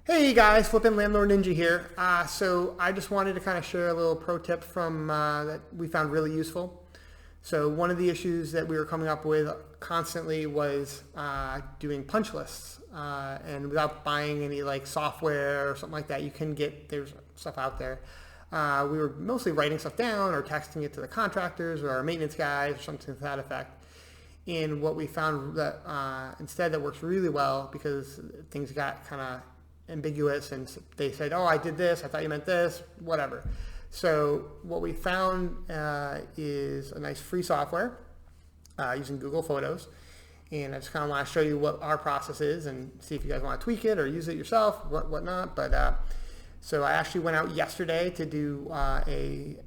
Hey guys, Flippin' Landlord Ninja here. So I just wanted to kind of share a little pro tip from that we found really useful. So one of the issues that we were coming up with constantly was doing punch lists, and without buying any like software or something like that, there's stuff out there. We were mostly writing stuff down or texting it to the contractors or our maintenance guys or something to that effect. And what we found that instead that works really well because things got kind of ambiguous and they said, oh, I did this, I thought you meant this, whatever. So what we found is a nice free software using Google Photos, and I just kind of want to show you what our process is and see if you guys want to tweak it or use it yourself, whatnot. But so I actually went out yesterday to do a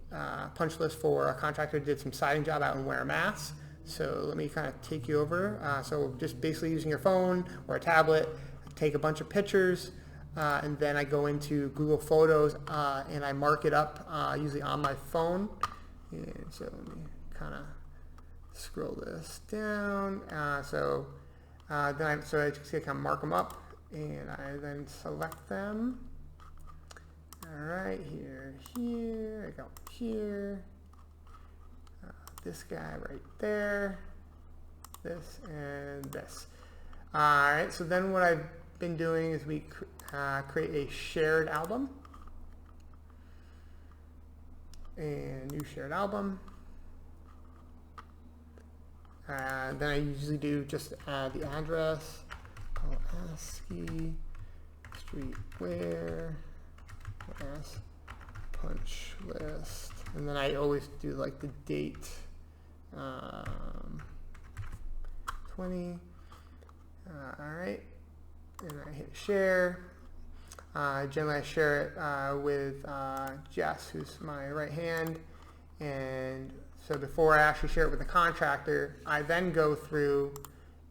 punch list for a contractor who did some siding job out in Ware, Mass. So let me kind of take you over. So just basically using your phone or a tablet, take a bunch of pictures, and then I go into Google Photos and I mark it up usually on my phone. And so let me kind of scroll this down. So I just kind of mark them up, and I then select them. All right, here, I go here. This guy right there, this and this. All right, so then what I've been doing is we create a shared album, and new shared album. Then I usually do just add the address, ASCII, street where, S, punch list, and then I always do like the date, 20. All right, and I hit share. Generally I share it with Jess, who's my right hand, and so before I actually share it with the contractor, I then go through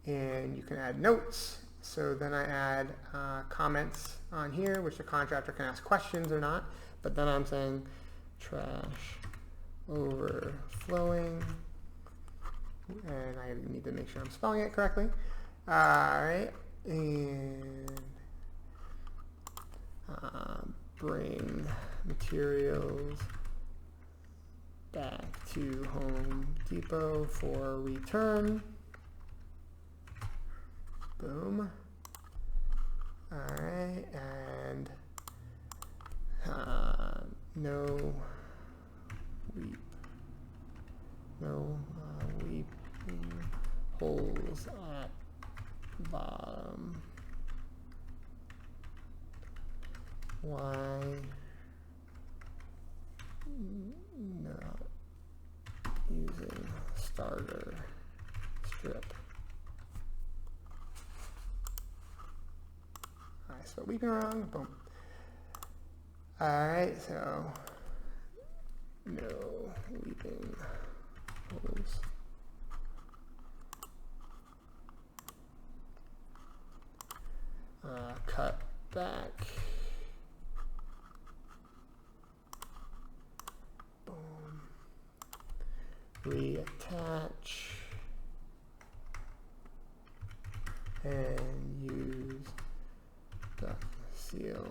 and you can add notes. So then I add comments on here, which the contractor can ask questions or not, but then I'm saying trash overflowing, and I need to make sure I'm spelling it correctly. All right, and bring materials back to Home Depot for return. Boom. All right, and no weeping holes at bottom. Why not using starter strip? I spelled weeping wrong. Boom. All right, so no weeping holes. Cut back. Boom. Reattach. And use the seal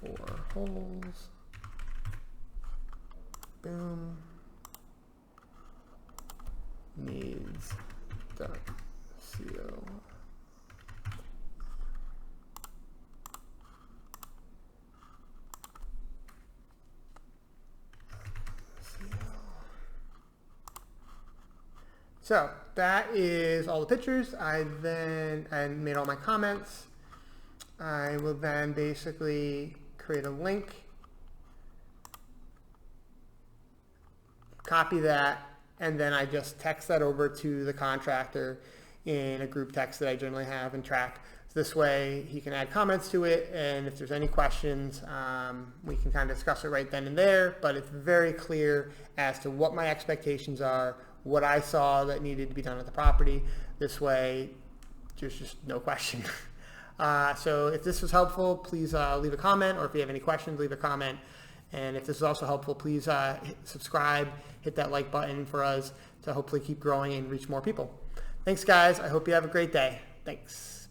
for holes. Boom. Needs the seal. So that is all the pictures. I made all my comments. I will then basically create a link, copy that, and then I just text that over to the contractor in a group text that I generally have and track. This way he can add comments to it, and if there's any questions, we can kind of discuss it right then and there, but it's very clear as to what my expectations are, what I saw that needed to be done at the property. This way, there's just no question. So if this was helpful, please leave a comment, or if you have any questions, leave a comment. And if this is also helpful, please subscribe, hit that like button for us to hopefully keep growing and reach more people. Thanks, guys. I hope you have a great day. Thanks.